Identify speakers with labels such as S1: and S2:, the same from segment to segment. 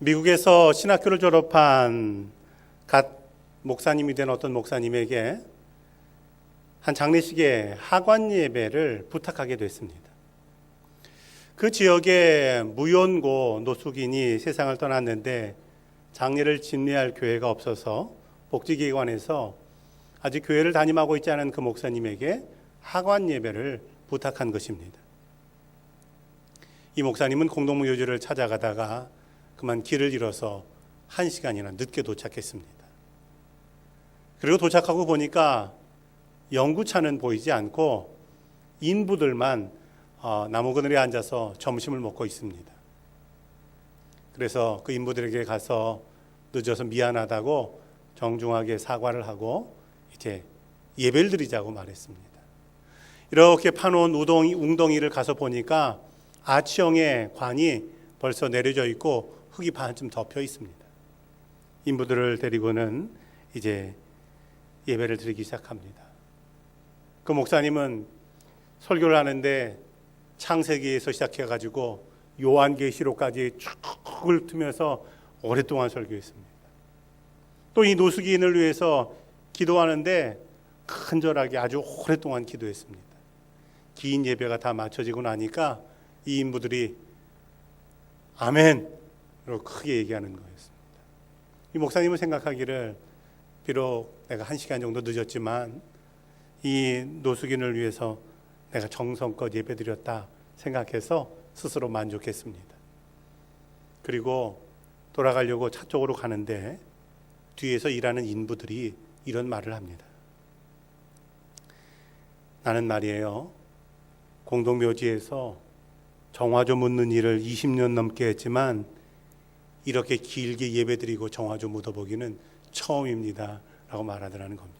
S1: 미국에서 신학교를 졸업한 갓 목사님이 된 어떤 목사님에게 한 장례식에 하관 예배를 부탁하게 됐습니다. 그 지역에 무연고 노숙인이 세상을 떠났는데 장례를 집례할 교회가 없어서 복지기관에서 아직 교회를 담임하고 있지 않은 그 목사님에게 하관 예배를 부탁한 것입니다. 이 목사님은 공동묘지를 찾아가다가 그만 길을 잃어서 1시간이나 늦게 도착했습니다. 그리고 도착하고 보니까 영구차는 보이지 않고 인부들만 나무 그늘에 앉아서 점심을 먹고 있습니다. 그래서 그 인부들에게 가서 늦어서 미안하다고 정중하게 사과를 하고 이제 예배를 드리자고 말했습니다. 이렇게 파놓은 웅덩이를 가서 보니까 아치형의 관이 벌써 내려져 있고 흙이 반쯤 덮여 있습니다. 인부들을 데리고는 이제 예배를 드리기 시작합니다. 그 목사님은 설교를 하는데 창세기에서 시작해가지고 요한계시록까지 쭉 훑으면서 오랫동안 설교했습니다. 또 이 노숙인을 위해서 기도하는데 간절하게 아주 오랫동안 기도했습니다. 긴 예배가 다 마쳐지고 나니까 이 인부들이 아멘으로 크게 얘기하는 거였습니다. 이 목사님은 생각하기를 비록 내가 1시간 정도 늦었지만 이 노숙인을 위해서 내가 정성껏 예배드렸다 생각해서 스스로 만족했습니다. 그리고 돌아가려고 차 쪽으로 가는데 뒤에서 일하는 인부들이 이런 말을 합니다. 나는 말이에요, 공동묘지에서 정화조 묻는 일을 20년 넘게 했지만 이렇게 길게 예배드리고 정화조 묻어보기는 처음입니다 라고 말하더라는 겁니다.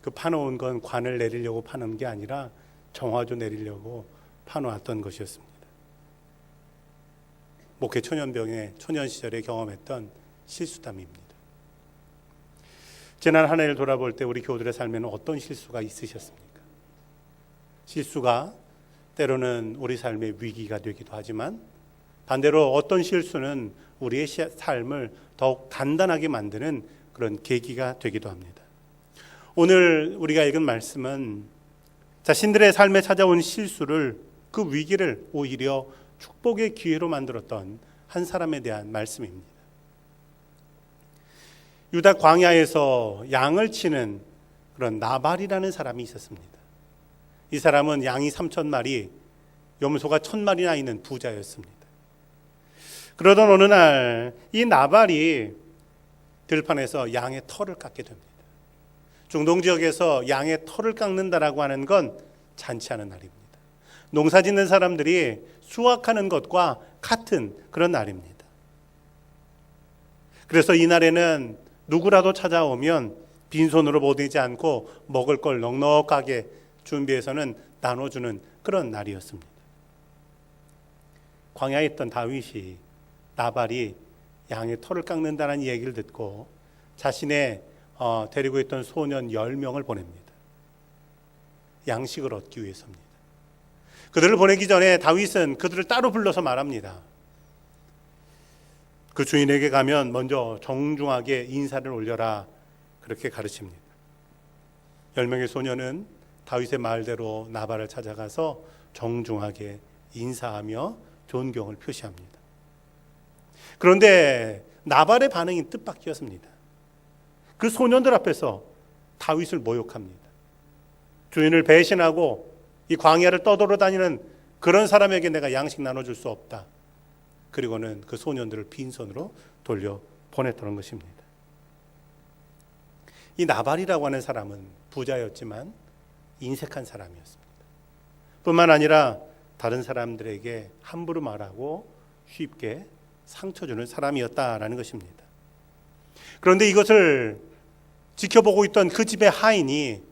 S1: 그 파놓은 건 관을 내리려고 파는 게 아니라 정화조 내리려고 파놓았던 것이었습니다. 목회 초년병의 초년 시절에 경험했던 실수담입니다. 지난 한 해를 돌아볼 때 우리 교우들의 삶에는 어떤 실수가 있으셨습니까? 실수가 때로는 우리 삶의 위기가 되기도 하지만 반대로 어떤 실수는 우리의 삶을 더욱 단단하게 만드는 그런 계기가 되기도 합니다. 오늘 우리가 읽은 말씀은 자신들의 삶에 찾아온 실수를, 그 위기를 오히려 축복의 기회로 만들었던 한 사람에 대한 말씀입니다. 유다 광야에서 양을 치는 그런 나발이라는 사람이 있었습니다. 이 사람은 양이 3,000마리, 염소가 1,000마리나 있는 부자였습니다. 그러던 어느 날 이 나발이 들판에서 양의 털을 깎게 됩니다. 중동 지역에서 양의 털을 깎는다라고 하는 건 잔치 하는 날입니다. 농사 짓는 사람들이 수확하는 것과 같은 그런 날입니다. 그래서 이 날에는 누구라도 찾아오면 빈손으로 보내지 않고 먹을 걸 넉넉하게 준비해서는 나눠주는 그런 날이었습니다. 광야에 있던 다윗이 나발이 양의 털을 깎는다는 얘기를 듣고 자신의 데리고 있던 소년 10명을 보냅니다. 양식을 얻기 위해서입니다. 그들을 보내기 전에 다윗은 그들을 따로 불러서 말합니다. 그 주인에게 가면 먼저 정중하게 인사를 올려라, 그렇게 가르칩니다. 10명의 소년은 다윗의 말대로 나발을 찾아가서 정중하게 인사하며 존경을 표시합니다. 그런데 나발의 반응이 뜻밖이었습니다. 그 소년들 앞에서 다윗을 모욕합니다. 주인을 배신하고 이 광야를 떠돌아다니는 그런 사람에게 내가 양식 나눠줄 수 없다. 그리고는 그 소년들을 빈손으로 돌려 보냈던 것입니다. 이 나발이라고 하는 사람은 부자였지만 인색한 사람이었습니다. 뿐만 아니라 다른 사람들에게 함부로 말하고 쉽게 상처 주는 사람이었다라는 것입니다. 그런데 이것을 지켜보고 있던 그 집의 하인이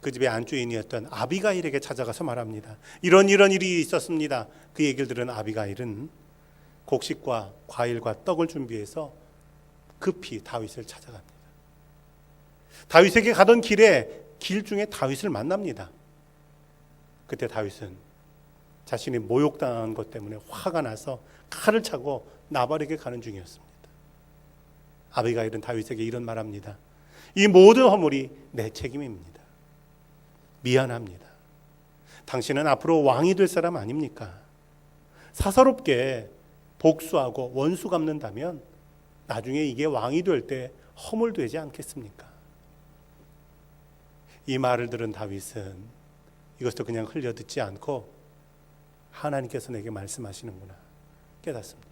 S1: 그 집의 안주인이었던 아비가일에게 찾아가서 말합니다. 이런 일이 있었습니다. 그 얘기를 들은 아비가일은 곡식과 과일과 떡을 준비해서 급히 다윗을 찾아갑니다. 다윗에게 가던 길에 길 중에 다윗을 만납니다. 그때 다윗은 자신이 모욕당한 것 때문에 화가 나서 칼을 차고 나발에게 가는 중이었습니다. 아비가일은 다윗에게 이런 말합니다. 이 모든 허물이 내 책임입니다. 미안합니다. 당신은 앞으로 왕이 될 사람 아닙니까? 사사롭게 복수하고 원수 갚는다면 나중에 이게 왕이 될 때 허물되지 않겠습니까? 이 말을 들은 다윗은 이것도 그냥 흘려듣지 않고 하나님께서 내게 말씀하시는구나 깨닫습니다.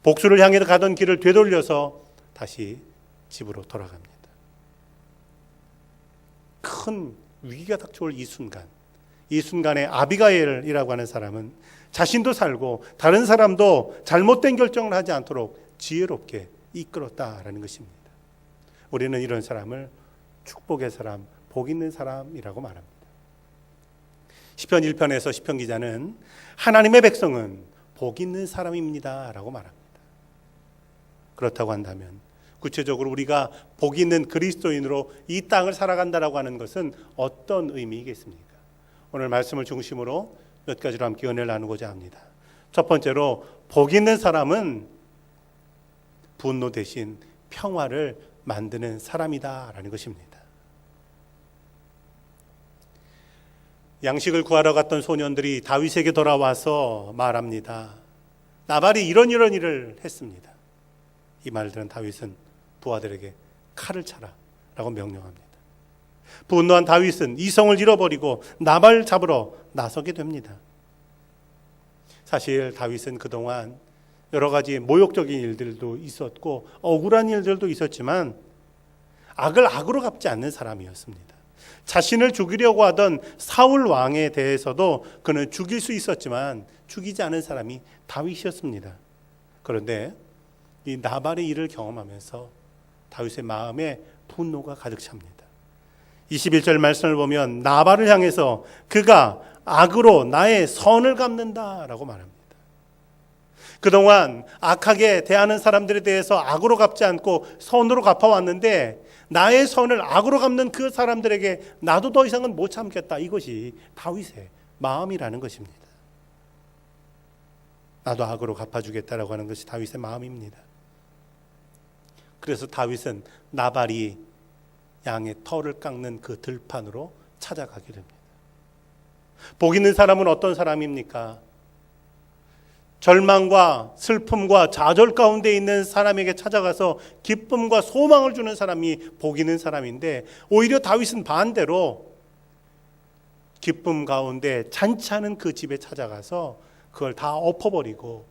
S1: 복수를 향해 가던 길을 되돌려서 다시 집으로 돌아갑니다. 큰 위기가 닥쳐올 이 순간에 아비가일이라고 하는 사람은 자신도 살고 다른 사람도 잘못된 결정을 하지 않도록 지혜롭게 이끌었다라는 것입니다. 우리는 이런 사람을 축복의 사람, 복 있는 사람이라고 말합니다. 시편 1편에서 시편 기자는 하나님의 백성은 복 있는 사람입니다 라고 말합니다. 그렇다고 한다면 구체적으로 우리가 복 있는 그리스도인으로 이 땅을 살아간다라고 하는 것은 어떤 의미이겠습니까? 오늘 말씀을 중심으로 몇 가지로 함께 은혜를 나누고자 합니다. 첫 번째로 복 있는 사람은 분노 대신 평화를 만드는 사람이다라는 것입니다. 양식을 구하러 갔던 소년들이 다윗에게 돌아와서 말합니다. 나발이 이런 일을 했습니다. 이 말을 들은 다윗은 부하들에게 칼을 차라 라고 명령합니다. 분노한 다윗은 이성을 잃어버리고 나발 잡으러 나서게 됩니다. 사실 다윗은 그동안 여러 가지 모욕적인 일들도 있었고 억울한 일들도 있었지만 악을 악으로 갚지 않는 사람이었습니다. 자신을 죽이려고 하던 사울 왕에 대해서도 그는 죽일 수 있었지만 죽이지 않은 사람이 다윗이었습니다. 그런데 이 나발의 일을 경험하면서 다윗의 마음에 분노가 가득 찹니다. 21절 말씀을 보면 나발을 향해서 그가 악으로 나의 선을 갚는다라고 말합니다. 그동안 악하게 대하는 사람들에 대해서 악으로 갚지 않고 선으로 갚아왔는데 나의 선을 악으로 갚는 그 사람들에게 나도 더 이상은 못 참겠다. 이것이 다윗의 마음이라는 것입니다. 나도 악으로 갚아주겠다라고 하는 것이 다윗의 마음입니다. 그래서 다윗은 나발이 양의 털을 깎는 그 들판으로 찾아가게 됩니다. 복 있는 사람은 어떤 사람입니까? 절망과 슬픔과 좌절 가운데 있는 사람에게 찾아가서 기쁨과 소망을 주는 사람이 복 있는 사람인데 오히려 다윗은 반대로 기쁨 가운데 잔치하는 그 집에 찾아가서 그걸 다 엎어버리고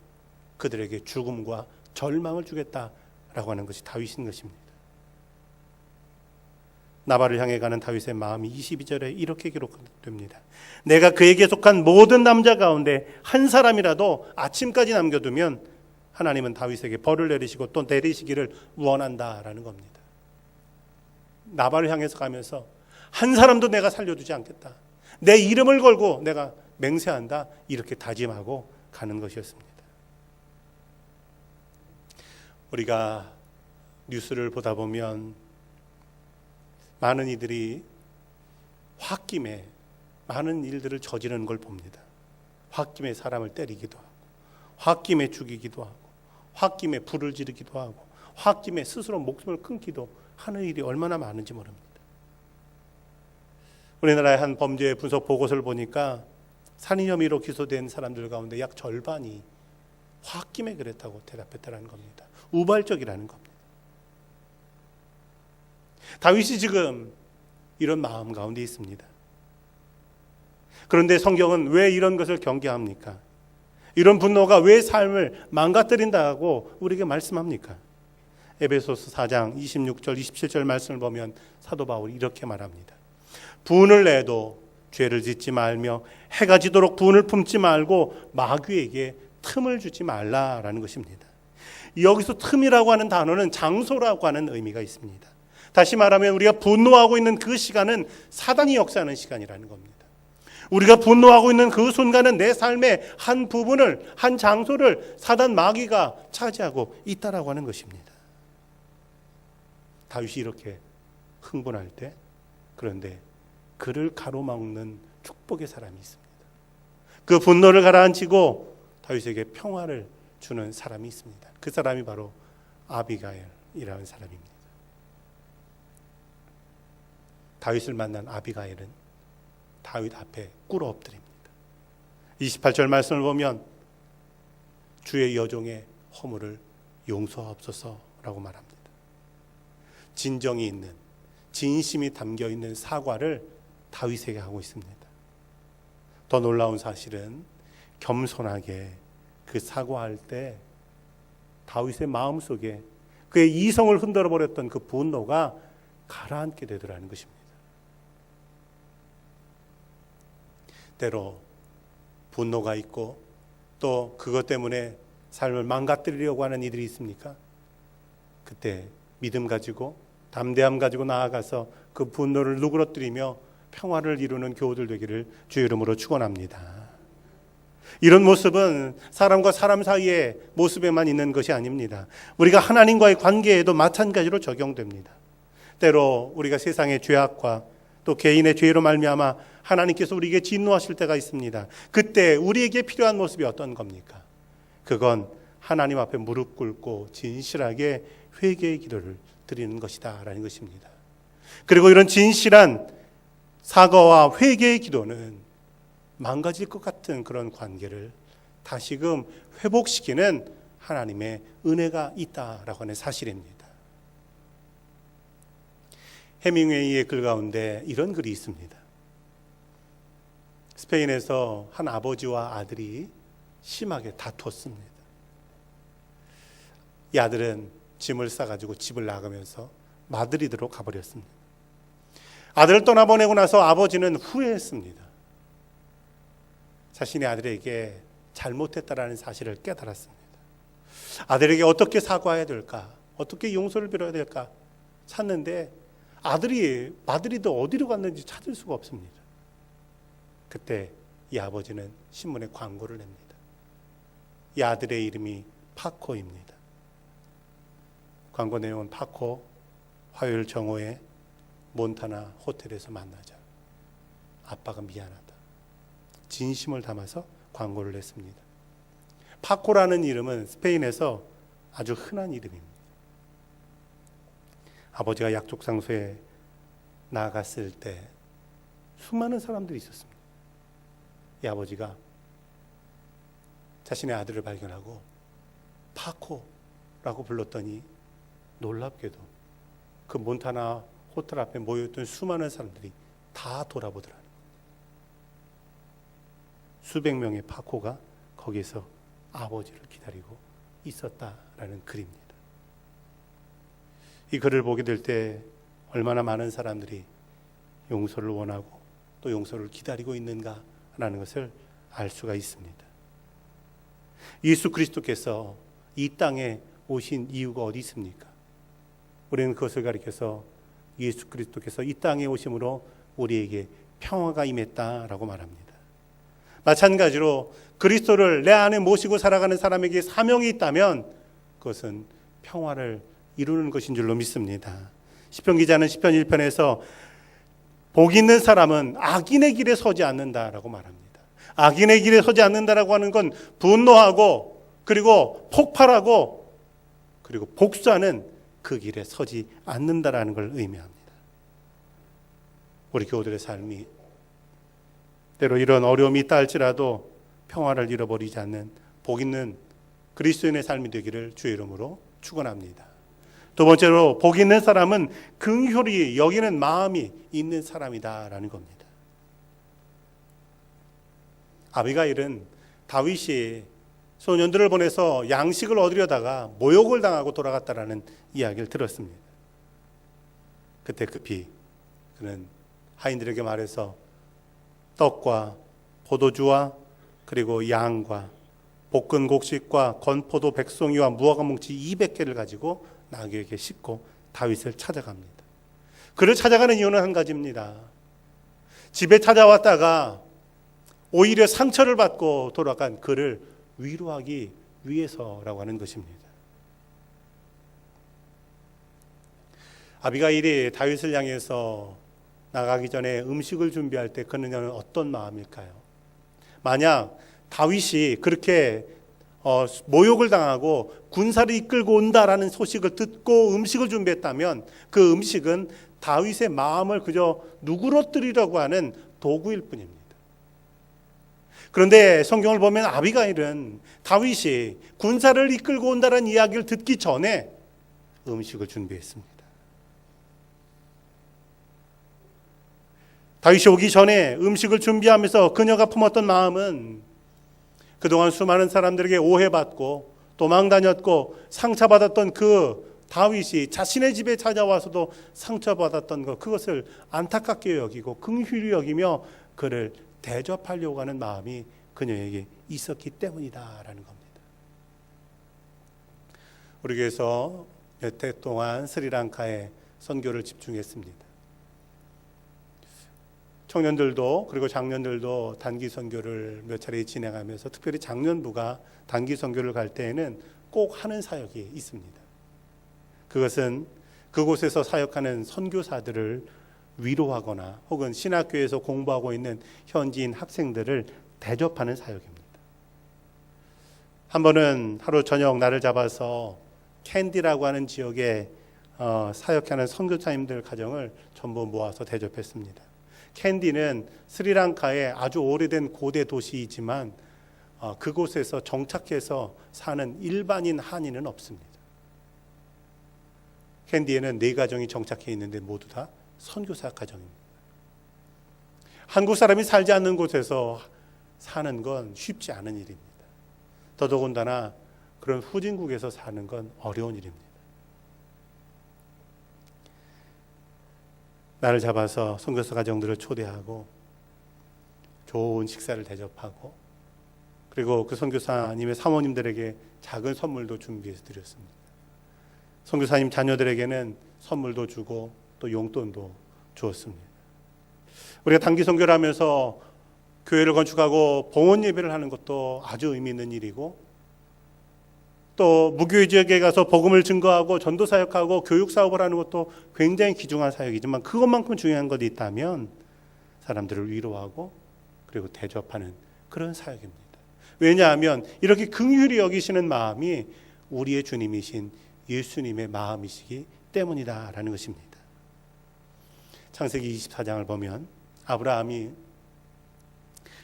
S1: 그들에게 죽음과 절망을 주겠다라고 하는 것이 다윗인 것입니다. 나발을 향해 가는 다윗의 마음이 22절에 이렇게 기록됩니다. 내가 그에게 속한 모든 남자 가운데 한 사람이라도 아침까지 남겨두면 하나님은 다윗에게 벌을 내리시고 또 내리시기를 원한다라는 겁니다. 나발을 향해서 가면서 한 사람도 내가 살려두지 않겠다. 내 이름을 걸고 내가 맹세한다. 이렇게 다짐하고 가는 것이었습니다. 우리가 뉴스를 보다 보면 많은 이들이 홧김에 많은 일들을 저지르는 걸 봅니다. 홧김에 사람을 때리기도 하고 홧김에 죽이기도 하고 홧김에 불을 지르기도 하고 홧김에 스스로 목숨을 끊기도 하는 일이 얼마나 많은지 모릅니다. 우리나라의 한 범죄 분석 보고서를 보니까 살인 혐의로 기소된 사람들 가운데 약 절반이 홧김에 그랬다고 대답했다는 겁니다. 우발적이라는 겁니다. 다윗이 지금 이런 마음 가운데 있습니다. 그런데 성경은 왜 이런 것을 경계합니까? 이런 분노가 왜 삶을 망가뜨린다고 우리에게 말씀합니까? 에베소서 4장 26절 27절 말씀을 보면 사도 바울이 이렇게 말합니다. 분을 내도 죄를 짓지 말며 해가 지도록 분을 품지 말고 마귀에게 틈을 주지 말라라는 것입니다. 여기서 틈이라고 하는 단어는 장소라고 하는 의미가 있습니다. 다시 말하면 우리가 분노하고 있는 그 시간은 사단이 역사하는 시간이라는 겁니다. 우리가 분노하고 있는 그 순간은 내 삶의 한 부분을, 한 장소를 사단 마귀가 차지하고 있다라고 하는 것입니다. 다윗이 이렇게 흥분할 때 그런데 그를 가로막는 축복의 사람이 있습니다. 그 분노를 가라앉히고 다윗에게 평화를 주는 사람이 있습니다. 그 사람이 바로 아비가일이라는 사람입니다. 다윗을 만난 아비가일은 다윗 앞에 꿇어 엎드립니다. 28절 말씀을 보면 주의 여종의 허물을 용서하옵소서라고 말합니다. 진정이 있는, 진심이 담겨 있는 사과를 다윗에게 하고 있습니다. 더 놀라운 사실은 겸손하게 그 사과할 때 다윗의 마음속에 그의 이성을 흔들어 버렸던 그 분노가 가라앉게 되더라는 것입니다. 때로 분노가 있고 또 그것 때문에 삶을 망가뜨리려고 하는 이들이 있습니까? 그때 믿음 가지고 담대함 가지고 나아가서 그 분노를 누그러뜨리며 평화를 이루는 교우들 되기를 주의 이름으로 축원합니다. 이런 모습은 사람과 사람 사이의 모습에만 있는 것이 아닙니다. 우리가 하나님과의 관계에도 마찬가지로 적용됩니다. 때로 우리가 세상의 죄악과 또 개인의 죄로 말미암아 하나님께서 우리에게 진노하실 때가 있습니다. 그때 우리에게 필요한 모습이 어떤 겁니까? 그건 하나님 앞에 무릎 꿇고 진실하게 회개의 기도를 드리는 것이다 라는 것입니다. 그리고 이런 진실한 사과와 회개의 기도는 망가질 것 같은 그런 관계를 다시금 회복시키는 하나님의 은혜가 있다라고 하는 사실입니다. 해밍웨이의 글 가운데 이런 글이 있습니다. 스페인에서 한 아버지와 아들이 심하게 다투었습니다. 이 아들은 짐을 싸가지고 집을 나가면서 마드리드로 가버렸습니다. 아들을 떠나보내고 나서 아버지는 후회했습니다. 자신의 아들에게 잘못했다라는 사실을 깨달았습니다. 아들에게 어떻게 사과해야 될까? 어떻게 용서를 빌어야 될까? 찾는데 아들이 마드리드 어디로 갔는지 찾을 수가 없습니다. 그때 이 아버지는 신문에 광고를 냅니다. 이 아들의 이름이 파코입니다. 광고 내용은 파코, 화요일 정오에 몬타나 호텔에서 만나자. 아빠가 미안하다. 진심을 담아서 광고를 냈습니다. 파코라는 이름은 스페인에서 아주 흔한 이름입니다. 아버지가 약족상소에 나갔을 때 수많은 사람들이 있었습니다. 이 아버지가 자신의 아들을 발견하고 파코라고 불렀더니 놀랍게도 그 몬타나 호텔 앞에 모여있던 수많은 사람들이 다 돌아보더라는 거예요. 수백 명의 파코가 거기서 아버지를 기다리고 있었다라는 글입니다. 이 글을 보게 될 때 얼마나 많은 사람들이 용서를 원하고 또 용서를 기다리고 있는가라는 것을 알 수가 있습니다. 예수 그리스도께서 이 땅에 오신 이유가 어디 있습니까? 우리는 그것을 가리켜서 예수 그리스도께서 이 땅에 오심으로 우리에게 평화가 임했다라고 말합니다. 마찬가지로 그리스도를 내 안에 모시고 살아가는 사람에게 사명이 있다면 그것은 평화를 이루는 것인 줄로 믿습니다. 시편 기자는 시편 1편에서 복 있는 사람은 악인의 길에 서지 않는다라고 말합니다. 악인의 길에 서지 않는다라고 하는 건 분노하고 그리고 폭발하고 그리고 복수하는 그 길에 서지 않는다라는 걸 의미합니다. 우리 교우들의 삶이 때로 이런 어려움이 있다 할지라도 평화를 잃어버리지 않는 복 있는 그리스도인의 삶이 되기를 주의 이름으로 축원합니다. 두 번째로 복 있는 사람은 긍휼히 여기는 마음이 있는 사람이다라는 겁니다. 아비가일은 다윗이 소년들을 보내서 양식을 얻으려다가 모욕을 당하고 돌아갔다라는 이야기를 들었습니다. 그때 급히 그는 하인들에게 말해서 떡과 포도주와 그리고 양과 볶은 곡식과 건포도 백송이와 무화과 뭉치 200개를 가지고 나귀에게 싣고 다윗을 찾아갑니다. 그를 찾아가는 이유는 한 가지입니다. 집에 찾아왔다가 오히려 상처를 받고 돌아간 그를 위로하기 위해서라고 하는 것입니다. 아비가일이 다윗을 향해서 나가기 전에 음식을 준비할 때 그는 어떤 마음일까요? 만약 다윗이 그렇게 모욕을 당하고 군사를 이끌고 온다라는 소식을 듣고 음식을 준비했다면 그 음식은 다윗의 마음을 그저 누그러뜨리려고 하는 도구일 뿐입니다. 그런데 성경을 보면 아비가일은 다윗이 군사를 이끌고 온다는 이야기를 듣기 전에 음식을 준비했습니다. 다윗이 오기 전에 음식을 준비하면서 그녀가 품었던 마음은 그동안 수많은 사람들에게 오해받고 도망다녔고 상처받았던 그 다윗이 자신의 집에 찾아와서도 상처받았던 것, 그것을 안타깝게 여기고 긍휼히 여기며 그를 대접하려고 하는 마음이 그녀에게 있었기 때문이다라는 겁니다. 우리 교회에서 몇 해 동안 스리랑카에 선교를 집중했습니다. 청년들도 그리고 장년들도 단기 선교를 몇 차례 진행하면서 특별히 장년부가 단기 선교를 갈 때에는 꼭 하는 사역이 있습니다. 그것은 그곳에서 사역하는 선교사들을 위로하거나 혹은 신학교에서 공부하고 있는 현지인 학생들을 대접하는 사역입니다. 한 번은 하루 저녁 날을 잡아서 캔디라고 하는 지역에 사역하는 선교사님들 가정을 전부 모아서 대접했습니다. 캔디는 스리랑카의 아주 오래된 고대 도시이지만 그곳에서 정착해서 사는 일반인 한인은 없습니다. 캔디에는 4가정이 정착해 있는데 모두 다 선교사 가정입니다. 한국 사람이 살지 않는 곳에서 사는 건 쉽지 않은 일입니다. 더더군다나 그런 후진국에서 사는 건 어려운 일입니다. 나를 잡아서 선교사 가정들을 초대하고 좋은 식사를 대접하고 그리고 그 선교사님의 사모님들에게 작은 선물도 준비해서 드렸습니다. 선교사님 자녀들에게는 선물도 주고 또 용돈도 주었습니다. 우리가 단기 선교를 하면서 교회를 건축하고 봉헌 예배를 하는 것도 아주 의미 있는 일이고 또 무교회 지역에 가서 복음을 증거하고 전도 사역하고 교육 사업을 하는 것도 굉장히 귀중한 사역이지만 그것만큼 중요한 것이 있다면 사람들을 위로하고 그리고 대접하는 그런 사역입니다. 왜냐하면 이렇게 긍휼히 여기시는 마음이 우리의 주님이신 예수님의 마음이시기 때문이다라는 것입니다. 창세기 24장을 보면 아브라함이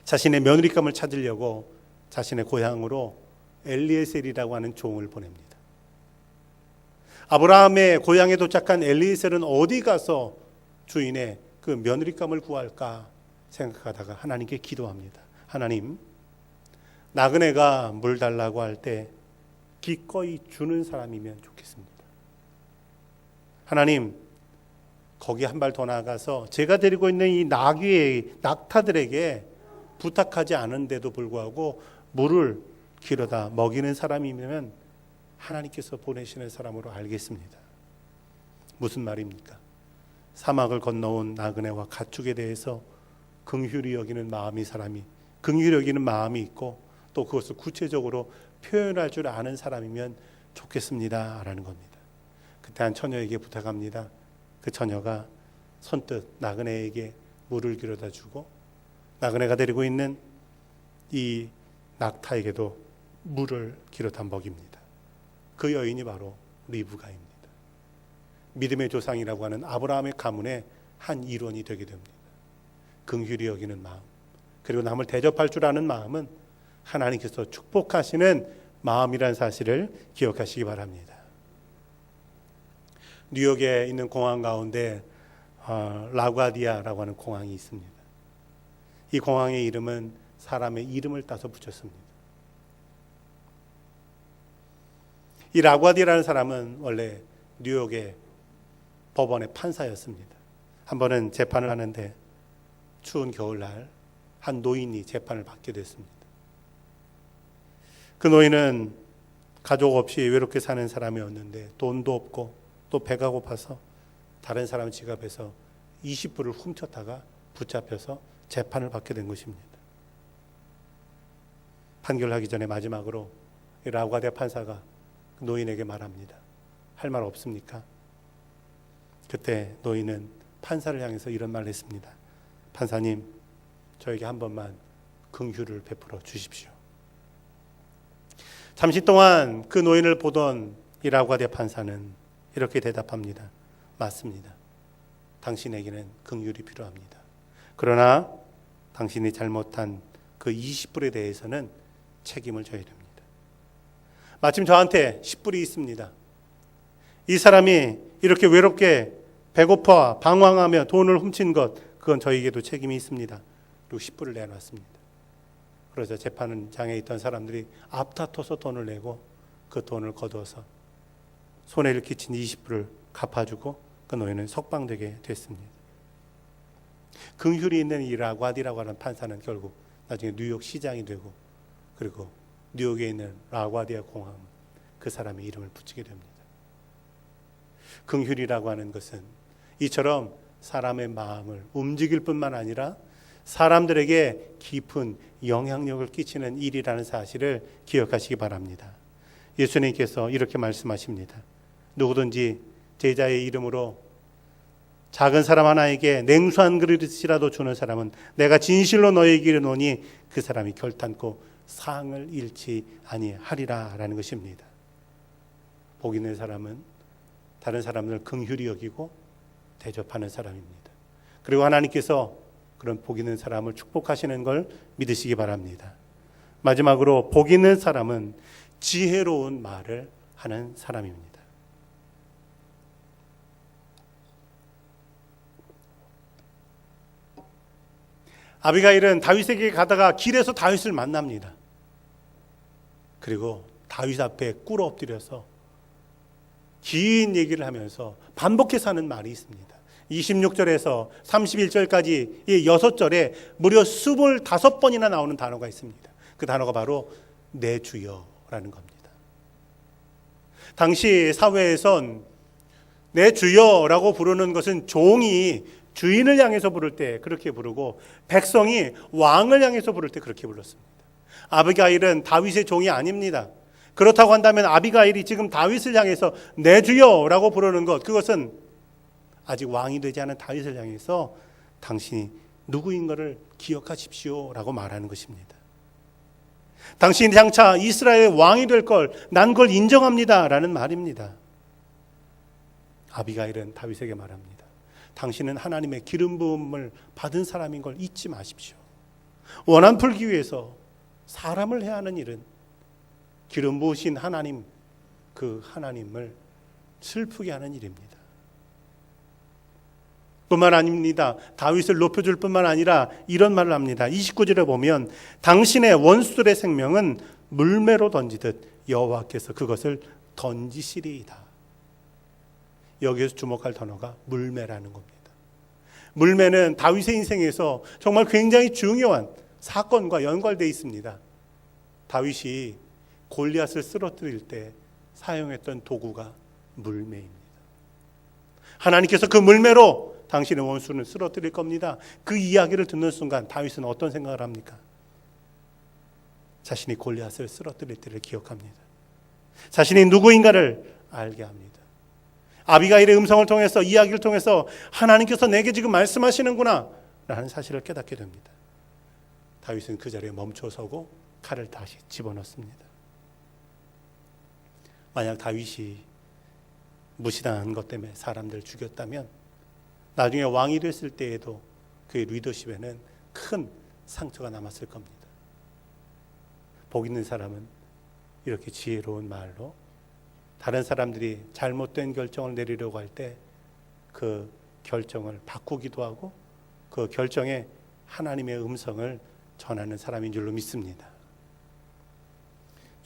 S1: 자신의 며느리감을 찾으려고 자신의 고향으로 엘리에셀이라고 하는 종을 보냅니다. 아브라함의 고향에 도착한 엘리에셀은 어디 가서 주인의 그 며느리감을 구할까 생각하다가 하나님께 기도합니다. 하나님, 나그네가 물 달라고 할 때 기꺼이 주는 사람이면 좋겠습니다. 하나님, 거기 한 발 더 나아가서 제가 데리고 있는 이 낙타들에게 부탁하지 않은데도 불구하고 물을 길어다 먹이는 사람이면 하나님께서 보내시는 사람으로 알겠습니다. 무슨 말입니까? 사막을 건너온 나그네와 가축에 대해서 긍휼히 여기는 긍휼히 여기는 마음이 있고 또 그것을 구체적으로 표현할 줄 아는 사람이면 좋겠습니다 라는 겁니다. 그때 한 처녀에게 부탁합니다. 그 처녀가 선뜻 나그네에게 물을 길어다 주고 나그네가 데리고 있는 이 낙타에게도 물을 길어다 먹입니다. 그 여인이 바로 리브가입니다. 믿음의 조상이라고 하는 아브라함의 가문의 한 일원이 되게 됩니다. 긍휼히 여기는 마음, 그리고 남을 대접할 줄 아는 마음은 하나님께서 축복하시는 마음이라는 사실을 기억하시기 바랍니다. 뉴욕에 있는 공항 가운데 라과디아라고 하는 공항이 있습니다. 이 공항의 이름은 사람의 이름을 따서 붙였습니다. 이 라과디라는 사람은 원래 뉴욕의 법원의 판사였습니다. 한 번은 재판을 하는데 추운 겨울날 한 노인이 재판을 받게 됐습니다. 그 노인은 가족 없이 외롭게 사는 사람이었는데 돈도 없고 또 배가 고파서 다른 사람 지갑에서 20불을 훔쳤다가 붙잡혀서 재판을 받게 된 것입니다. 판결하기 전에 마지막으로 라과디아 판사가 노인에게 말합니다. 할 말 없습니까? 그때 노인은 판사를 향해서 이런 말을 했습니다. 판사님, 저에게 한 번만 긍휼을 베풀어 주십시오. 잠시 동안 그 노인을 보던 이 라과디아 판사는 이렇게 대답합니다. 맞습니다. 당신에게는 긍휼이 필요합니다. 그러나 당신이 잘못한 그 20불에 대해서는 책임을 져야 됩니다. 마침 저한테 10불이 있습니다. 이 사람이 이렇게 외롭게 배고파 방황하며 돈을 훔친 것, 그건 저에게도 책임이 있습니다. 그리고 10불을 내놨습니다. 그래서 재판장에 있던 사람들이 앞다퉈서 돈을 내고 그 돈을 거두어서 손해를 끼친 20불을 갚아주고 그 노인은 석방되게 됐습니다. 긍휼이 있는 이 라과디라고 하는 판사는 결국 나중에 뉴욕 시장이 되고, 그리고 뉴욕에 있는 라과디아 공항, 그 사람의 이름을 붙이게 됩니다. 긍휼이라고 하는 것은 이처럼 사람의 마음을 움직일 뿐만 아니라 사람들에게 깊은 영향력을 끼치는 일이라는 사실을 기억하시기 바랍니다. 예수님께서 이렇게 말씀하십니다. 누구든지 제자의 이름으로 작은 사람 하나에게 냉수 한 그릇이라도 주는 사람은 내가 진실로 너희에게 이르노니 그 사람이 결탄코 상을 잃지 아니하리라 라는 것입니다. 복 있는 사람은 다른 사람을 긍휼히 여기고 대접하는 사람입니다. 그리고 하나님께서 그런 복 있는 사람을 축복하시는 걸 믿으시기 바랍니다. 마지막으로 복 있는 사람은 지혜로운 말을 하는 사람입니다. 아비가일은 다윗에게 가다가 길에서 다윗을 만납니다. 그리고 다윗 앞에 꿇어 엎드려서 긴 얘기를 하면서 반복해서 하는 말이 있습니다. 26절에서 31절까지 이 6절에 무려 25번이나 나오는 단어가 있습니다. 그 단어가 바로 내 주여라는 겁니다. 당시 사회에선 내 주여라고 부르는 것은 종이 주인을 향해서 부를 때 그렇게 부르고, 백성이 왕을 향해서 부를 때 그렇게 불렀습니다. 아비가일은 다윗의 종이 아닙니다. 그렇다고 한다면 아비가일이 지금 다윗을 향해서 내 주여라고 부르는 것, 그것은 아직 왕이 되지 않은 다윗을 향해서 당신이 누구인 것을 기억하십시오라고 말하는 것입니다. 당신이 장차 이스라엘 왕이 될 걸, 난 그걸 인정합니다 라는 말입니다. 아비가일은 다윗에게 말합니다. 당신은 하나님의 기름 부음을 받은 사람인 걸 잊지 마십시오. 원한 풀기 위해서 사람을 해야 하는 일은 기름 부으신 하나님, 그 하나님을 슬프게 하는 일입니다. 뿐만 아닙니다. 다윗을 높여줄 뿐만 아니라 이런 말을 합니다. 29절에 보면 당신의 원수들의 생명은 물매로 던지듯 여호와께서 그것을 던지시리이다. 여기에서 주목할 단어가 물매라는 겁니다. 물매는 다윗의 인생에서 정말 굉장히 중요한 사건과 연관되어 있습니다. 다윗이 골리앗을 쓰러뜨릴 때 사용했던 도구가 물매입니다. 하나님께서 그 물매로 당신의 원수는 쓰러뜨릴 겁니다. 그 이야기를 듣는 순간 다윗은 어떤 생각을 합니까? 자신이 골리앗을 쓰러뜨릴 때를 기억합니다. 자신이 누구인가를 알게 합니다. 아비가일의 음성을 통해서, 이야기를 통해서 하나님께서 내게 지금 말씀하시는구나 라는 사실을 깨닫게 됩니다. 다윗은 그 자리에 멈춰서고 칼을 다시 집어넣습니다. 만약 다윗이 무시당한 것 때문에 사람들을 죽였다면 나중에 왕이 됐을 때에도 그의 리더십에는 큰 상처가 남았을 겁니다. 복 있는 사람은 이렇게 지혜로운 말로 다른 사람들이 잘못된 결정을 내리려고 할 때 그 결정을 바꾸기도 하고 그 결정에 하나님의 음성을 전하는 사람인 줄로 믿습니다.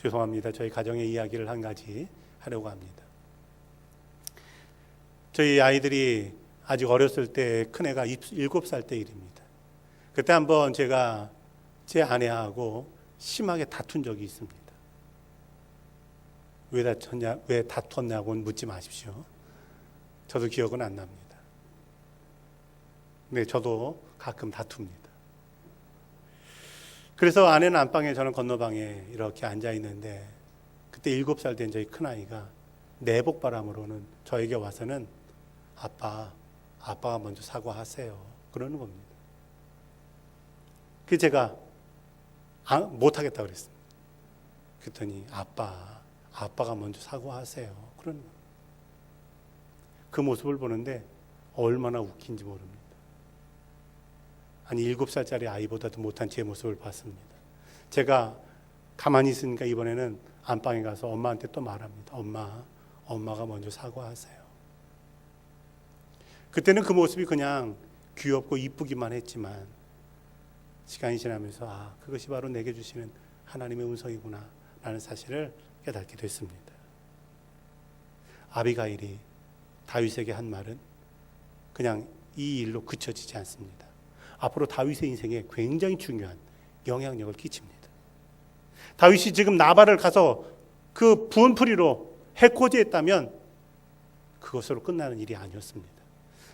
S1: 죄송합니다. 저희 가정의 이야기를 한 가지 하려고 합니다. 저희 아이들이 아직 어렸을 때 큰애가 7살 때 일입니다. 그때 한번 제가 제 아내하고 심하게 다툰 적이 있습니다. 왜 다퉜냐고는 묻지 마십시오. 저도 기억은 안 납니다. 근데 저도 가끔 다툽니다. 그래서 아내는 안방에, 저는 건너방에 이렇게 앉아 있는데 그때 7살 된 저희 큰아이가 내복바람으로는 저에게 와서는 아빠가 먼저 사과하세요 그러는 겁니다. 그래서 제가 못하겠다고 그랬습니다. 그랬더니 아빠가 먼저 사과하세요. 그런 그 모습을 보는데 얼마나 웃긴지 모릅니다. 아니 7살짜리 아이보다도 못한 제 모습을 봤습니다. 제가 가만히 있으니까 이번에는 안방에 가서 엄마한테 또 말합니다. 엄마가 먼저 사과하세요. 그때는 그 모습이 그냥 귀엽고 이쁘기만 했지만 시간이 지나면서 그것이 바로 내게 주시는 하나님의 음성이구나 라는 사실을 깨닫게 됐습니다. 아비가일이 다윗에게 한 말은 그냥 이 일로 그쳐지지 않습니다. 앞으로 다윗의 인생에 굉장히 중요한 영향력을 끼칩니다. 다윗이 지금 나발을 가서 그 분풀이로 해코지했다면 그것으로 끝나는 일이 아니었습니다.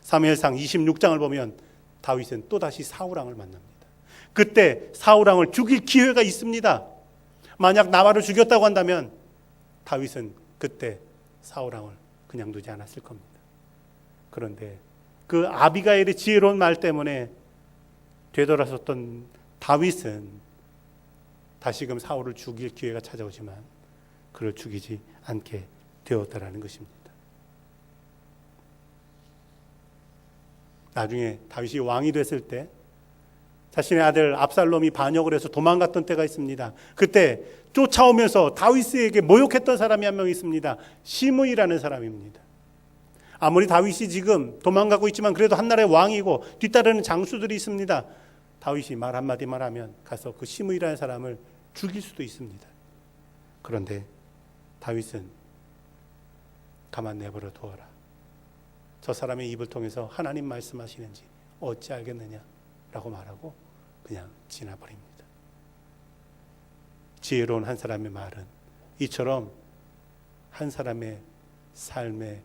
S1: 사무엘상 26장을 보면 다윗은 또다시 사울왕을 만납니다. 그때 사울왕을 죽일 기회가 있습니다. 만약 나발을 죽였다고 한다면 다윗은 그때 사울왕을 그냥 두지 않았을 겁니다. 그런데 그 아비가일의 지혜로운 말 때문에 되돌아섰던 다윗은 다시금 사울을 죽일 기회가 찾아오지만 그를 죽이지 않게 되었다라는 것입니다. 나중에 다윗이 왕이 됐을 때 자신의 아들 압살롬이 반역을 해서 도망갔던 때가 있습니다. 그때 쫓아오면서 다윗에게 모욕했던 사람이 한 명 있습니다. 시므이라는 사람입니다. 아무리 다윗이 지금 도망가고 있지만 그래도 한나라의 왕이고 뒤따르는 장수들이 있습니다. 다윗이 말 한마디만 하면 가서 그 시므이라는 사람을 죽일 수도 있습니다. 그런데 다윗은 가만 내버려 두어라. 저 사람의 입을 통해서 하나님 말씀하시는지 어찌 알겠느냐 라고 말하고 그냥 지나버립니다. 지혜로운 한 사람의 말은 이처럼 한 사람의 삶에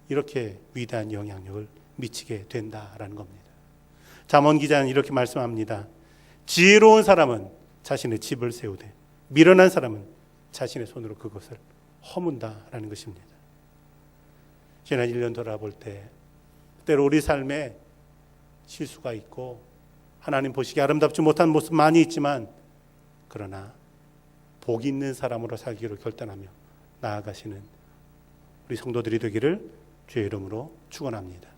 S1: 이렇게 위대한 영향력을 미치게 된다라는 겁니다. 잠언 기자는 이렇게 말씀합니다. 지혜로운 사람은 자신의 집을 세우되 미련한 사람은 자신의 손으로 그것을 허문다라는 것입니다. 지난 1년 돌아볼 때 때로 우리 삶에 실수가 있고 하나님 보시기에 아름답지 못한 모습 많이 있지만 그러나 복 있는 사람으로 살기로 결단하며 나아가시는 우리 성도들이 되기를 주의 이름으로 축원합니다.